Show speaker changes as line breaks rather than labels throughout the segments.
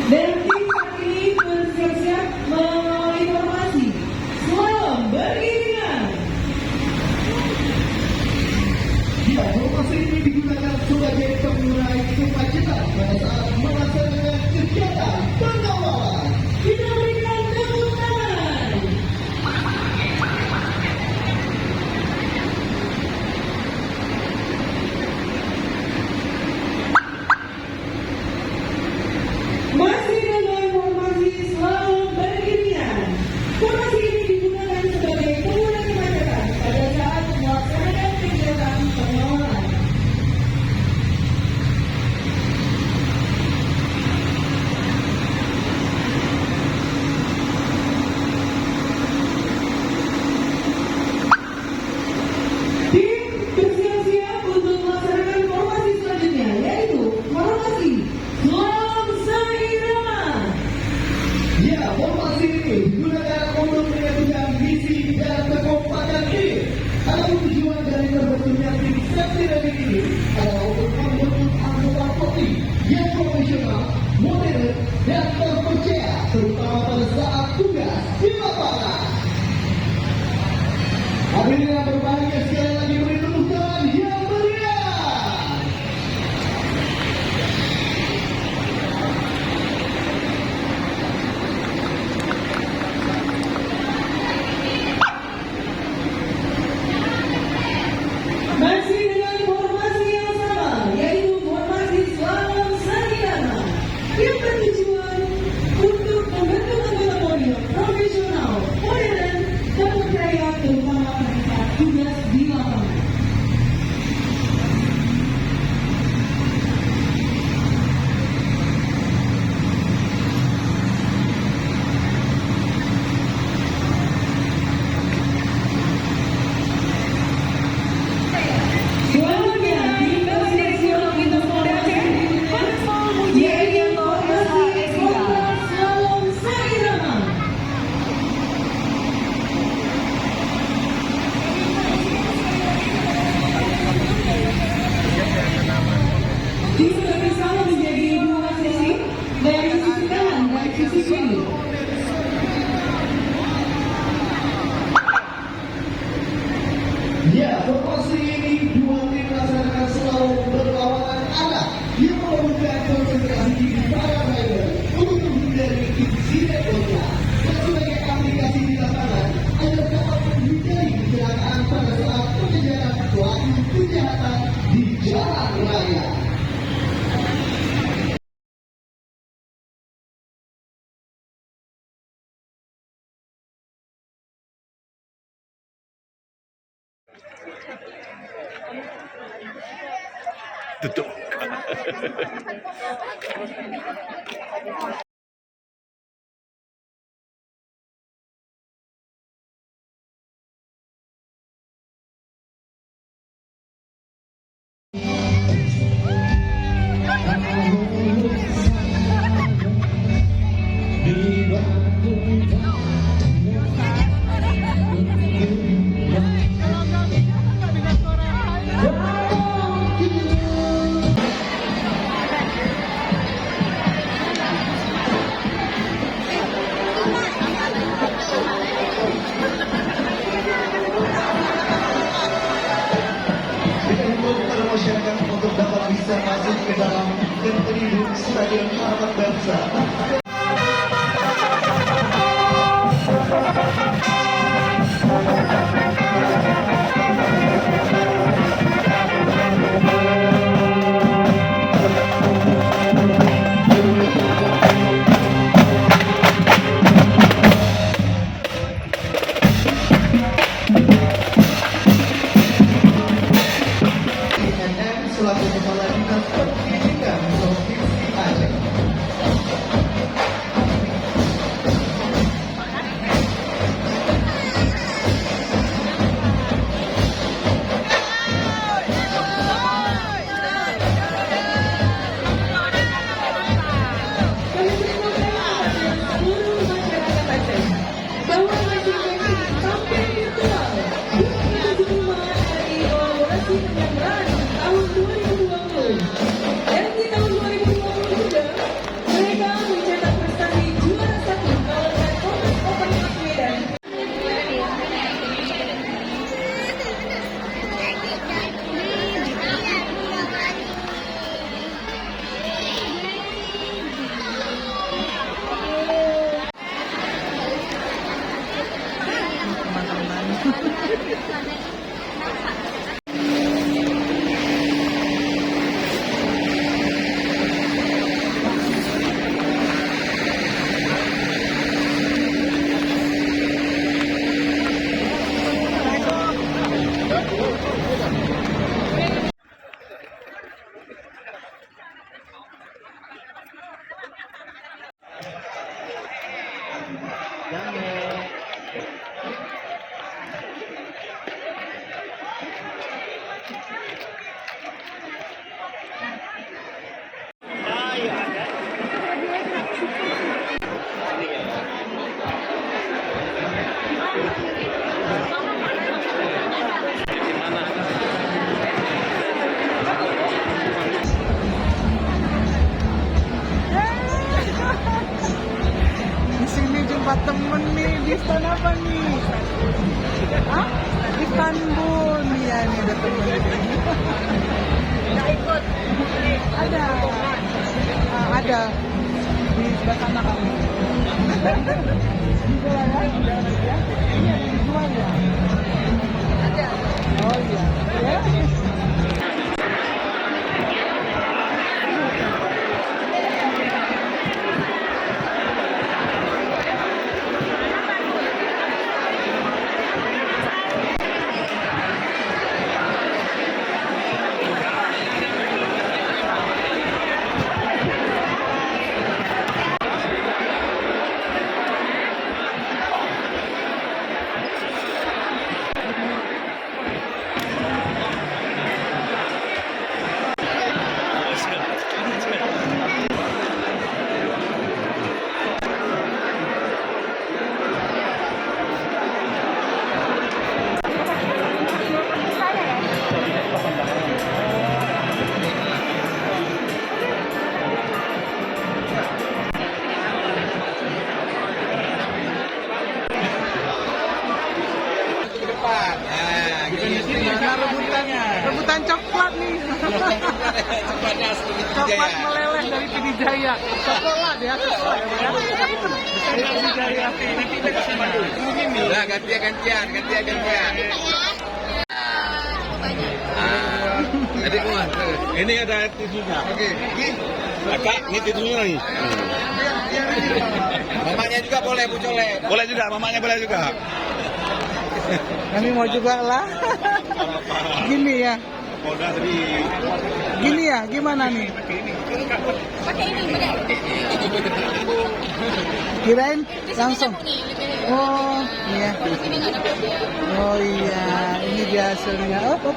Dan tim saat ini bersiap-siap mengawal informasi. Slalom beriringan.
Ya, formasi ini digunakan sebagai pengurai kemacetan pada saat melaksanakan kegiatan pengawalan.
Kita berikan tepuk tangan. Masih dengan formasi slalom beriringan. Formasi ini digunakan sebagai pengurai kemacetan pada saat melaksanakan kegiatan pengawalan. Tim bersiap-siap untuk melaksanakan formasi selanjutnya, yaitu formasi slalom seirama.
Ya, formasi ini digunakan untuk menyatukan visi dan kekompakan tim. Adapun tujuan dari terbentuknya tim safety riding ini adalah untuk membentuk anggota putih yang profesional, modern, dan terpercaya, terutama pada saat tugas di lapangan. Hadirin yang berbahagia, sekali lagi beri tepuk tangan yang meriah.
Masih dengan formasi yang sama, yaitu formasi slalom seirama, yang bertujuan untuk membentuk anggota podium profesional, modern, terpercaya, terutama pada saat tugas di lapangan. Selanjutnya, tim bersiap-siap untuk formasi yaitu formasi slalom seirama. Tim bersama menjadi dua sesi, dari sisi kanan dan sisi kiri.
Ya, formasi ini dua tim melaksanakan selalu berlawanan arah yang memerlukan konsentrasi tinggi para rider untuk menghindari insiden kontak dan sebagai aplikasi di lapangan agar dapat menghindari kecelakaan pada saat pengejaran pelaku kejahatan di jalan raya.
Tutup. Masyarakat untuk dapat bisa masuk ke dalam dan tribun Stadion Harapan Bangsa. selaku Kepala Dinas Pendidikan Provinsi
dan tahun 2020. Dan di tahun 2020 juga, mereka mencetak prestasi juara 1 kawasan Kompas Open Cup Medan.
Di sini jumpa temen nih, di stan apa nih? Hah? Istanbul. Iya nih ada temen nih. Ada. Ada. Di sebelah sana kami. Dijual ya? Iya, dijual ya? Ada. Oh iya. Ya. Gimana rebutannya? Rebutan coklat nih. Coklat meleleh dari PD Jaya. Coklat ya, coklat ya. Dari PD Jaya. Nanti kita ke sana.
Lah gantian. Adik gua.
Ini ada tisunya. Oke. Kakak, ini tisunya nih.
Mamanya juga boleh, Bu Colek.
Boleh juga, mamanya boleh juga.
Kami mau juga lah. Gini ya.
Udah tadi.
Gini ya, gimana nih? Kirain langsung. Oh, iya. Oh iya, ini dia hasilnya. Op.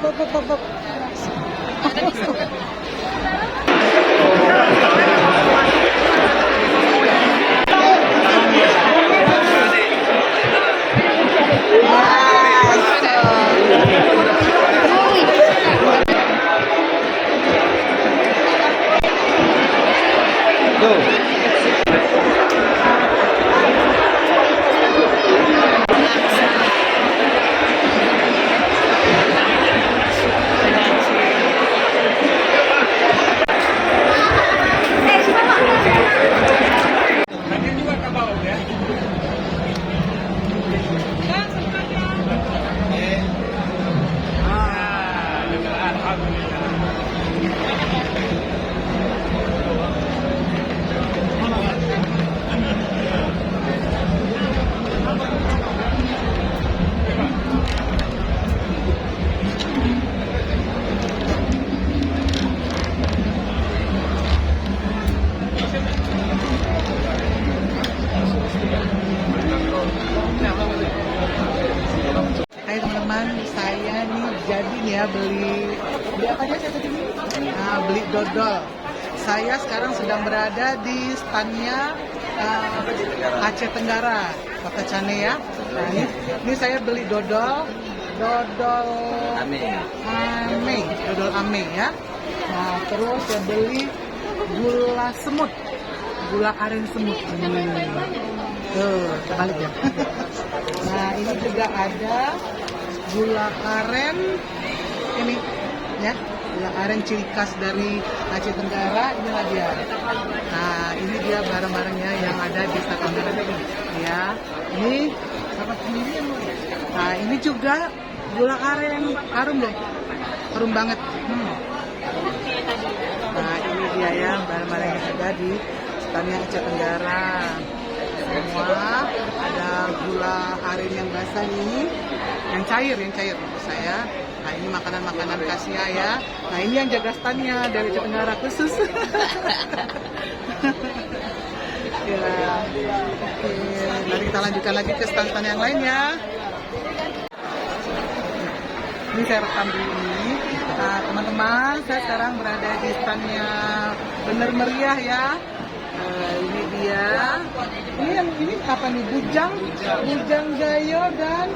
Hai teman-teman, saya nih jadi nih ya beli apa aja saya tadi? Nah, beli dodol. Saya sekarang sedang berada di standnya Aceh Tenggara, Kota Cane ya. Nah, ini saya beli dodol dodol ame ya. Nah, terus saya beli gula semut, gula aren semut. Tuh, terbalik ya. Nah, ini juga ada gula aren ini ya, gula aren ciri khas dari Aceh Tenggara. Inilah dia. Nah, ini dia barang-barangnya yang ada di Stasiun Tenggara ya. Ini apa ini? Nah, ini juga gula aren, harum loh, harum banget. Nah, ini dia ya barang-barang yang ada di Stasiun Aceh Tenggara. Semua ada gula aren yang basah ini, yang cair untuk saya. Nah, ini makanan-makanan khasnya ya. Nah, ini yang jaga standnya dari Aceh Tenggara khusus. Ya, oke. Mari kita lanjutkan lagi ke stand-stand yang lain ya. Ini saya rekam dulu ini. Nah, teman-teman, saya sekarang berada di standnya Bener Meriah ya. Ini dia. Ini apa nih? Bujang Gayo dan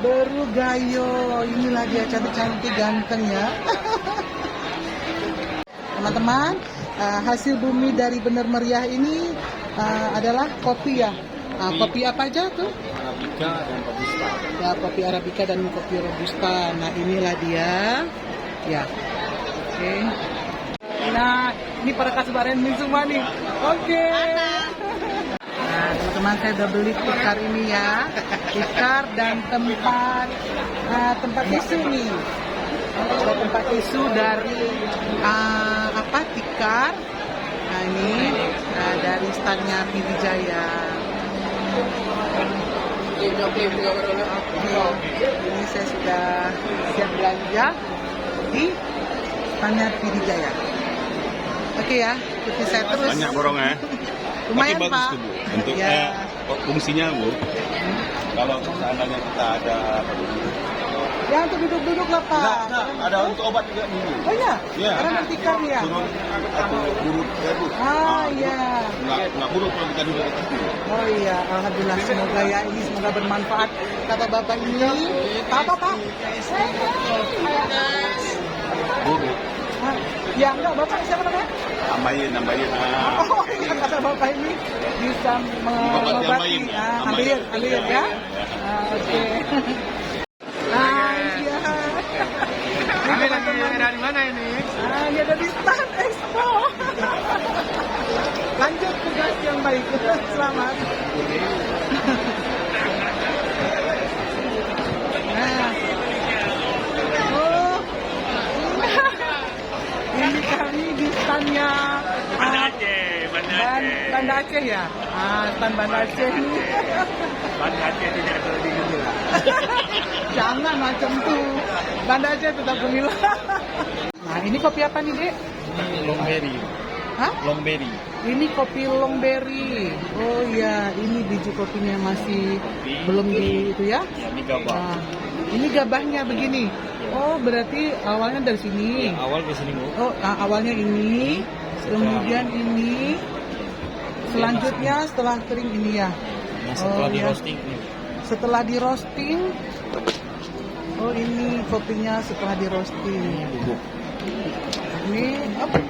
Beru Gayo. Inilah dia cantik-cantik ganteng ya. Teman-teman, hasil bumi dari Bener Meriah ini adalah kopi ya. Kopi apa aja tuh?
Arabica dan Robusta.
Ya, kopi Arabica dan kopi Robusta. Nah, inilah dia. Ya. Oke. Nah, ini pada kasubaran ini semua nih. Oke. Nah, teman-teman, saya udah beli tikar ini ya. Tikar dan tempat tisu nih. Tempat tisu dari tikar. Nah, ini dari standnya Pidijaya. Ini saya sudah siap belanja di standnya Pidijaya. Oke ya, ikuti saya terus.
Banyak borongnya.
Lumayan,
Tapi bagus
Pak.
tuh, Bu. Untuk
Ya.
fungsinya, Bu. Kalau seandainya kita ada
Ya, untuk duduk-duduk lah, Pak.
ada untuk obat juga dulu.
Oh iya?
Iya.
Karena bertikar nih ya?
Turun atau buruk baru.
Iya.
Nggak buruk kalau kita duduk di atas dulu.
Oh iya, alhamdulillah, semoga ya ini semoga bermanfaat kata Bapak ini. Apa, Pak?
Buruk.
Ya enggak, Bapak siapa namanya?
Nambahin.
Oh iya, kata Bapak ini bisa mengobati.
Tambahin, ya.
Ambil ya. Oke. Nah, iya. Ini teman-teman.
Dari mana ini?
Ini ada di stand Expo. Lanjut tugas yang baik. Selamat. Nah. Oh. Ini kami di standnya Banda Aceh ya. Stand Banda Aceh ini.
Banda Aceh tidak perlu digemilah.
Jangan macam tuh. Banda Aceh tetap gemilah. Nah, ini kopi apa nih, Dek?
Longberry.
Hah?
Longberry.
Ini kopi longberry. Oh iya, ini biji kopinya masih belum di itu ya.
Ini gabah.
Nah, ini gabahnya begini. Oh, berarti awalnya dari sini.
Awal ke sini, Bu.
Oh, awalnya ini, kemudian ini, selanjutnya setelah kering ini ya.
Nah, setelah di
ya.
roasting nih.
Setelah di roasting. Oh, ini kopinya setelah di roasting.
Bubuk.
Ini apa?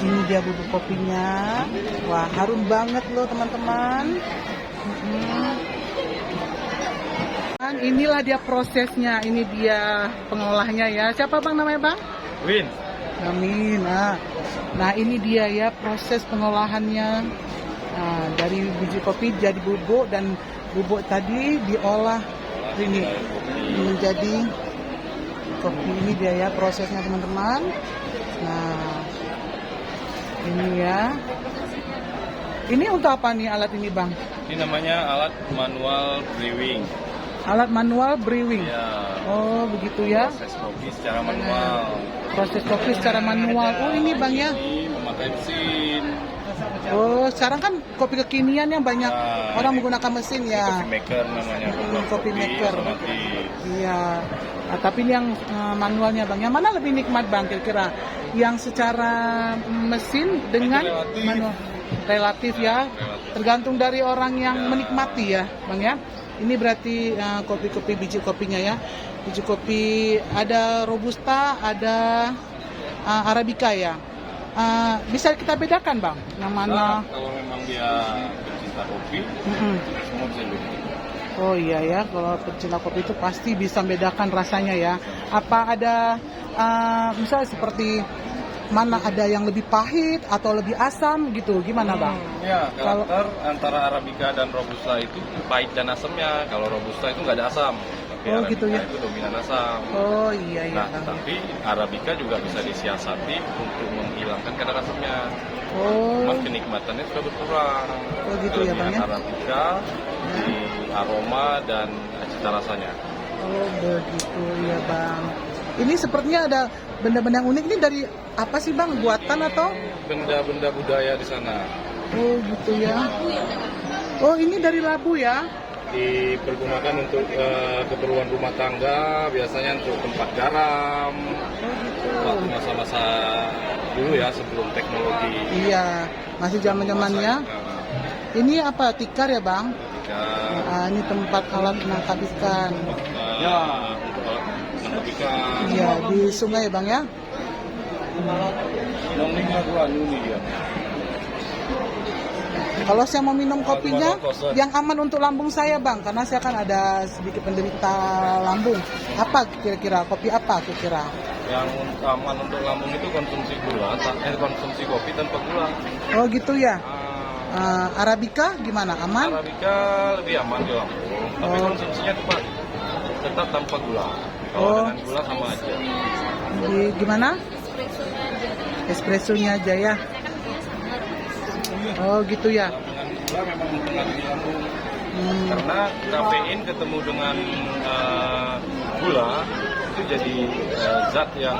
Ini dia bubuk kopinya. Wah, harum banget loh teman-teman. Dan inilah dia prosesnya. Ini dia pengolahnya ya. Siapa Bang namanya Bang?
Win.
Amin. Nah, ini dia ya proses pengolahannya. Nah, dari biji kopi jadi bubuk dan bubuk tadi diolah ini menjadi kopi. Ini dia ya prosesnya teman-teman. Nah, ini ya. Ini untuk apa nih alat ini Bang?
Ini namanya alat manual brewing.
Alat manual brewing.
Ya,
Oh, begitu ya.
proses kopi secara manual.
Proses kopi secara manual. Oh, ini Bang ya.
Ini memakai mesin.
Oh, sekarang kan kopi kekinian yang banyak
Nah,
orang
ini
menggunakan mesin ya.
Coffee maker namanya. Buat
Coffee maker.
otomatis.
Iya. Nah, tapi ini yang manualnya Bang. Yang mana lebih nikmat Bang kira-kira? Yang secara mesin dengan
Relatif.
manual? Relatif ya.
Relatif.
Tergantung dari orang yang menikmati ya Bang ya. ini berarti kopi-kopi biji kopinya ya. Biji kopi ada robusta, ada arabica ya. Bisa kita bedakan bang, yang mana?
Kalau memang dia pencinta kopi, semua bisa bikin.
Oh iya ya, kalau pecinta kopi itu pasti bisa bedakan rasanya ya. Apa ada misalnya seperti mana ada yang lebih pahit atau lebih asam gitu, gimana bang?
Ya, karakter antara arabica dan robusta itu pahit dan asamnya. Kalau robusta itu nggak ada asam, tapi
Oh,
arabica
gitu ya.
itu dominan asam.
Oh iya iya
Nah,
bang.
tapi arabica juga bisa disiasati untuk menghilangkan kadar asamnya.
Oh,
Mas kenikmatannya sudah berkurang.
Oh, gitu ya, Bang, ya?
Arabica di aroma dan cita rasanya.
oh begitu ya bang. Ini sepertinya ada benda-benda yang unik. Ini dari apa sih bang? Buatan atau?
Benda-benda budaya di sana
Oh gitu ya. Oh ini dari labu ya?
dipergunakan untuk keperluan rumah tangga, biasanya untuk tempat garam. Waktu masa-masa dulu ya, sebelum teknologi.
Iya, masih zaman-zamannya. Ini apa? Tikar ya bang?
Ketika
Ini tempat alat menangkap ikan.
ya untuk menangkap ikan.
Iya di sungai ya bang ya?
Noning lagu anu nih dia.
Kalau saya mau minum kopinya, yang aman untuk lambung saya bang, karena saya kan ada sedikit penderita lambung. Apa kira-kira kopi apa kira-kira?
Yang aman untuk lambung itu konsumsi konsumsi kopi tanpa gula.
Oh gitu ya. Arabica gimana? Aman?
Arabica lebih aman di lambung, tapi
Oh.
konsumsinya tetap tanpa gula. Kalau
Oh.
dengan gula sama aja.
Gimana? Espressonya aja ya. Oh gitu ya.
Dengan gula memang mempengaruhi lambung.
Hmm.
Karena kafein ketemu dengan gula itu jadi zat yang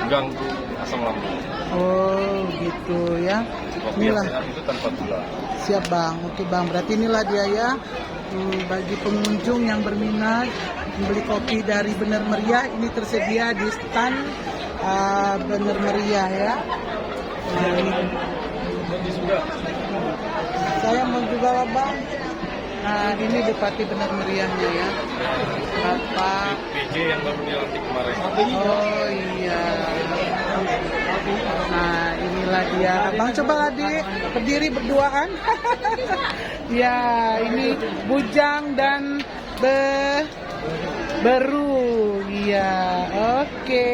mengganggu asam lambung.
Oh gitu ya.
Kopi yang
Inilah.
sehat itu tanpa gula.
Siap bang. Oke bang. Berarti inilah dia ya. Bagi pengunjung yang berminat membeli kopi dari Bener Meriah, ini tersedia di stand Bener Meriah ya. Nah, ini. Saya mau juga lah bang. Nah ini Bupati Bener Meriahnya ya, Bapak.
PJ yang baru dilantik kemarin.
Oh iya. Nah inilah dia. Abang coba adik berdiri berduaan. Ya ini Bujang dan Beru. Iya. Oke.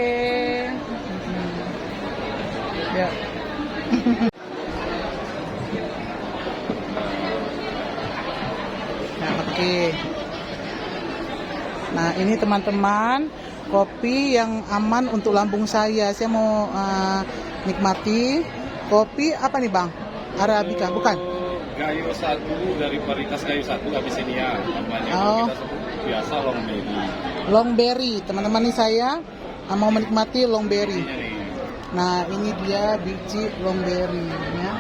Ya. Nah, oke. Nah, ini teman-teman, kopi yang aman untuk lambung saya. Saya mau nikmati kopi apa nih, Bang? Arabica, bukan?
Gayo satu dari varietas Gayo satu Abyssinia. Namanya
Oh.
kita sebut biasa long berry.
Long berry. Teman-teman nih saya mau menikmati long berry.
Ini nih.
Nah, ini dia biji long berry ya.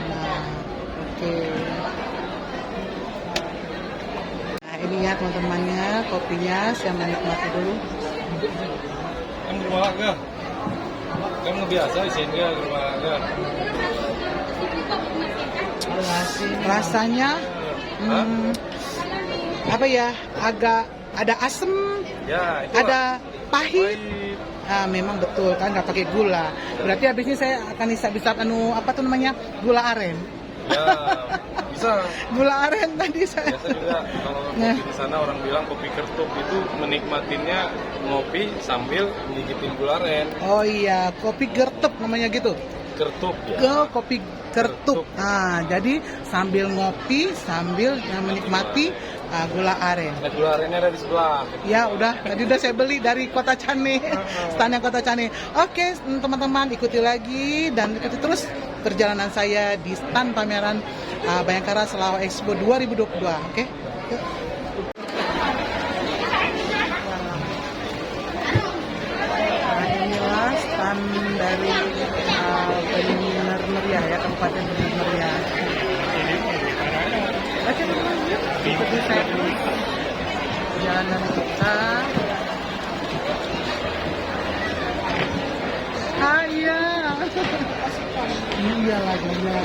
Nah, oke. Nah, ini ya teman-temannya, kopinya saya menikmati dulu.
Kamu rumah ga? Kamu biasa di sini ya rumah ga?
Rasanya apa ya, agak ada asem,
Ya, itu
ada pahit.
pahit.
Memang betul kan, nggak pakai gula. Berarti habis ini saya akan bisa apa tuh namanya, gula aren.
Ya, bisa.
Gula aren tadi saya.
Biasa juga kalau
Nah.
kopi di sana orang bilang kopi kertup itu menikmatinya ngopi sambil ngigitin gula aren.
Oh iya, kopi gertup namanya gitu.
Kertup ya.
Kopi gertup. Nah, jadi sambil ngopi sambil menikmati gula aren.
Nah, gula arennya ada di sebelah.
Ya udah, tadi udah saya beli dari Kota Cane, standnya Kota Cane. Oke, teman-teman ikuti lagi dan ikuti terus perjalanan saya di stand pameran Bayangkara Selawat Expo 2022. Oke. Yuk. Nah, inilah stand dari Bener Meriah ya, Kabupaten Bener Meriah. Oke teman-teman, ikuti saya terus perjalanan kita. Iya. Iya lagunya.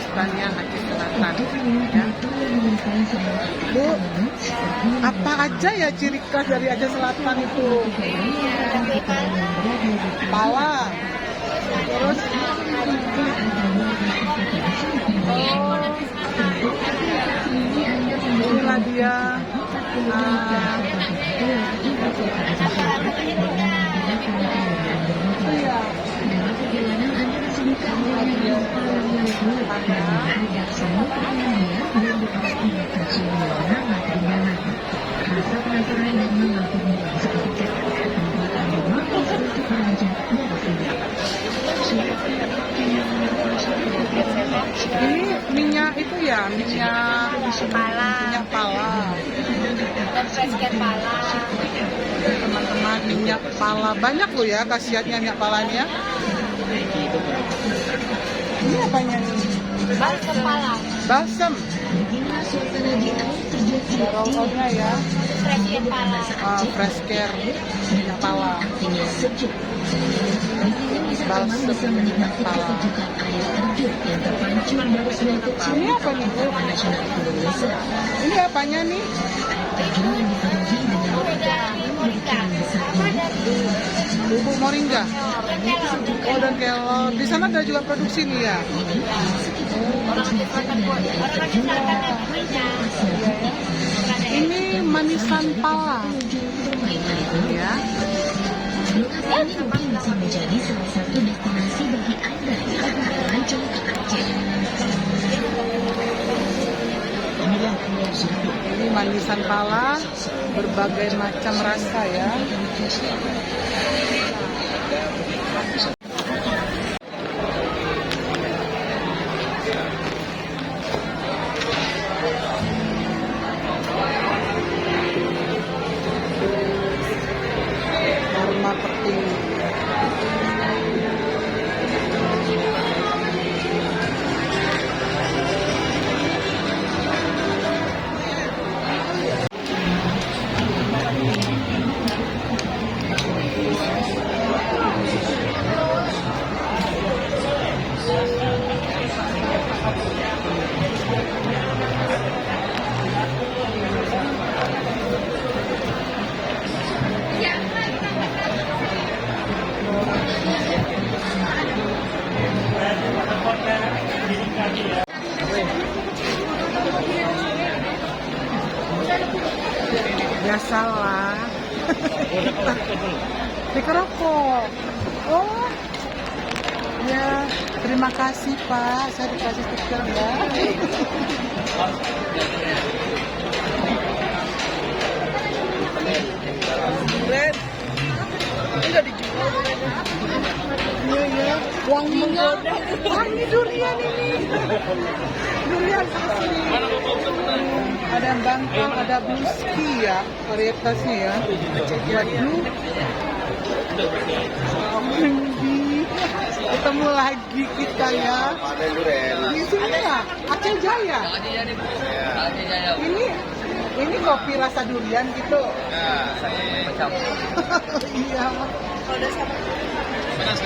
Distania Aceh Selatan. Ya. Bu, apa aja ya ciri khas dari Aceh Selatan itu? Pala, terus inilah dia. Ini minyak itu ya, minyak pala.
Dan fresh pala.
Teman-teman, minyak pala banyak loh ya khasiatnya minyak palanya. Ini apanya nih?
Balsam pala.
Balsam. Aromanya ya.
Fresh pala.
Fresh care minyak pala. Balsam minyak pala. Ini apa nih? Ini apanya nih? Bubuk moringa. Oh, dan kelor. Di sana ada juga produksi nih ya. Ini manisan pala. Ya.
Bisa menjadi salah satu destinasi bagi Anda yang akan melancong ke Aceh.
Ini manisan pala, berbagai macam rasa ya. Aroma peti. Biasalah. Dikerokok. Oh. Ya, terima kasih Pak. Saya dikasih stiker ya. Red. Udah dijual. Iya. Wanginya. Wangi durian ini. Durian asli. Ada bangkal, ada bluski ya, varietasnya ya. Waduh. Ketemu lagi kita ya. Di sini ya, Aceh Jaya. Ini kopi rasa durian gitu. Macam. Iya.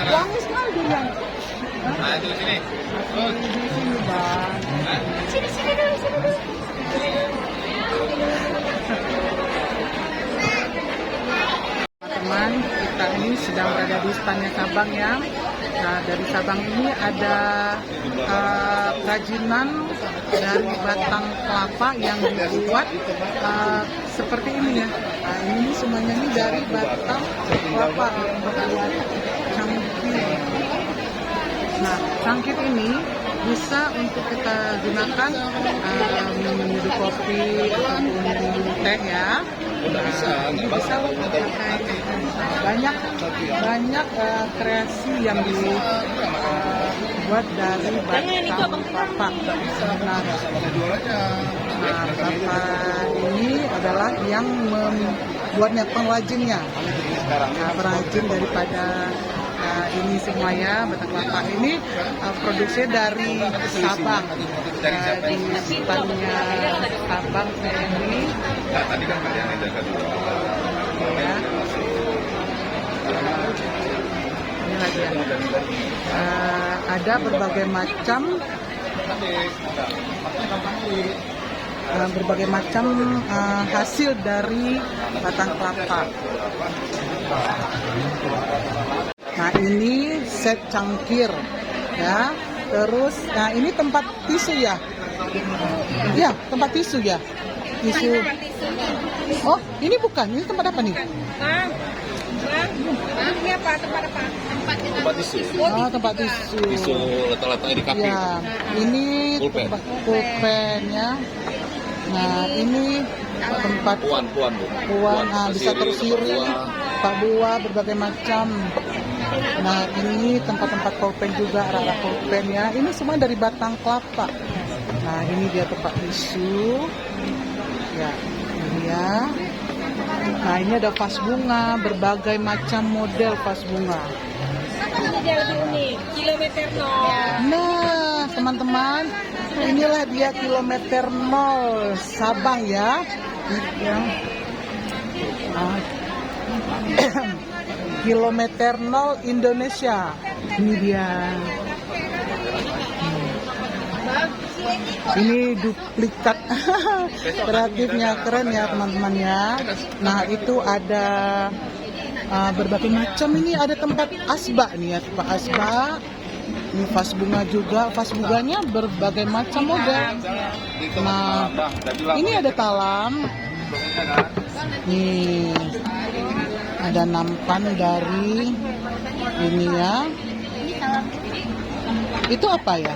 Wangi sekali durian.
Di sini.
Di sini Bang.
Sini dulu.
Teman-teman, kita ini sedang berada di Distania Sabang ya. Nah, dari Sabang ini ada kerajinan dari batang kelapa yang dibuat seperti ini ya. Nah, ini semuanya ini dari batang kelapa yang berbuat cangkir. Nah, cangkir ini bisa untuk kita gunakan menyeduh kopi ataupun teh ya. Bisa pakai banyak kreasi yang dibuat dari batang kelapa. Nah, bapak ini adalah yang membuatnya, pengrajinnya. Nah, perajin daripada ini semuanya batang kelapa ini produksi dari Sabang, di Distania Sabang ini.
Tadi kan kalian ada
Ya. Ini lagi ya. Ada berbagai macam berbagai macam hasil dari batang kelapa. Nah ini set cangkir ya. Terus, nah ini tempat tisu ya? Ya, tempat tisu ya. Tisu. Oh, ini bukan. Ini tempat apa nih?
Ini apa? Tempat apa?
Tempat tisu.
Oh, tempat tisu.
Tisu letak-letaknya di kaki.
Ya, ini
Pulpen.
tempat pulpen ya. Nah, ini tempat
Puan,
nah, bisa tersiring, pak buah, berbagai macam. Nah, ini tempat-tempat pulpen juga, rak-rak pulpen ya. Ini semua dari batang kelapa. Nah, ini dia tempat tisu. Ya, ini dia. Nah, ini ada vas bunga, berbagai macam model vas bunga.
Ini dia lebih unik. Kilometer 0.
Nah, teman-teman, inilah dia kilometer 0 Sabang ya. Yang kilometer 0 Indonesia. Ini dia. Ini duplikat kreatifnya, keren ya teman-teman ya. Nah itu ada berbagai macam. Ini ada tempat asbak nih ya, tempat asbak. Ini vas bunga juga, vas bunganya berbagai macam model. Nah ini ada talam. Nih ada nampan dari ini ya. Itu apa ya?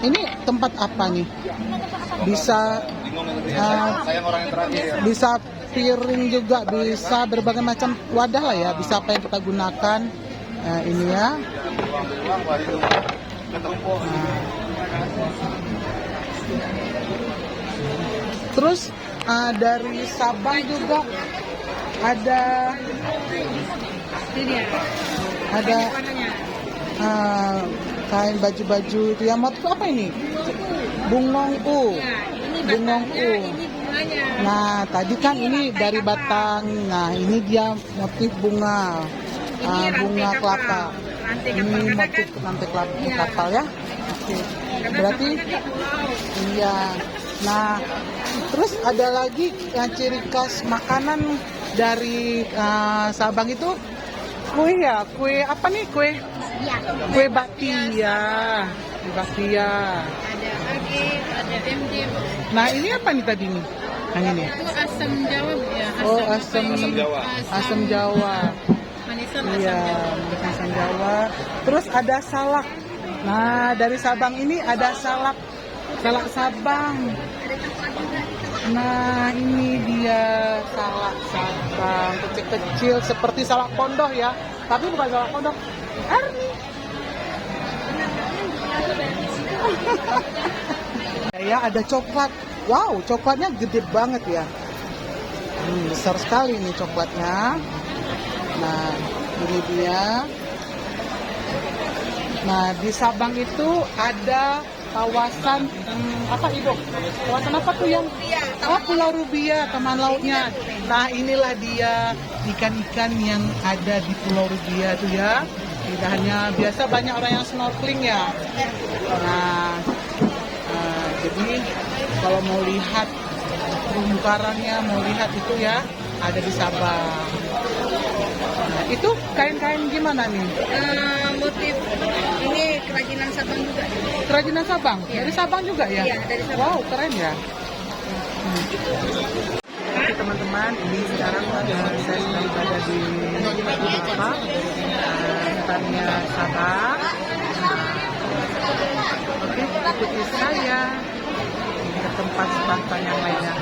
Ini tempat apa nih? Bisa bisa piring juga, bisa berbagai macam wadah lah ya. Bisa apa yang kita gunakan. Nah, ini ya. Terus dari Sabang juga ada kain baju-baju itu ya. Motif apa ini? Bungongku. Bungongku. Nah tadi kan ini dari batang. Nah ini dia motif bunga. Bunga kelapa. Ini motif rantai kapal ya. Oke. Berarti iya. Nah terus ada lagi yang ciri khas makanan dari Sabang itu kue ya. Kue apa nih kue? Kue bakpia. Kue bakpia.
Ada age, ada dem-dem.
Nah ini apa nih tadi nih? Yang ini?
Itu asam Jawa ya.
Oh asam Jawa. Asam Jawa.
Manisan
Iya, asam Jawa. Terus ada salak. Nah dari Sabang ini ada salak Sabang. Nah ini dia salak Sabang kecil-kecil seperti salak pondok ya. Tapi bukan salak pondok. Ya ada coklat. Wow, coklatnya gede banget ya. Besar sekali nih coklatnya. Nah, ini dia. Nah, di Sabang itu ada kawasan apa itu? Kawasan apa tuh yang? Pulau Rubia, taman lautnya. Nah, inilah dia ikan-ikan yang ada di Pulau Rubia tuh ya. Tidak hanya biasa banyak orang yang snorkeling ya. Nah, jadi kalau mau lihat terumbu karangnya, mau lihat itu ya ada di Sabang. Nah, itu kain-kain gimana nih?
Motif ini kerajinan Sabang juga.
Kerajinan Sabang?
Ya.
Dari Sabang juga ya?
Iya, dari Sabang.
Wow, keren ya. Oke teman-teman, ini sekarang saya sedang berada di hutannya Sabang. Oke, ikuti saya ke tempat pantai yang lainnya.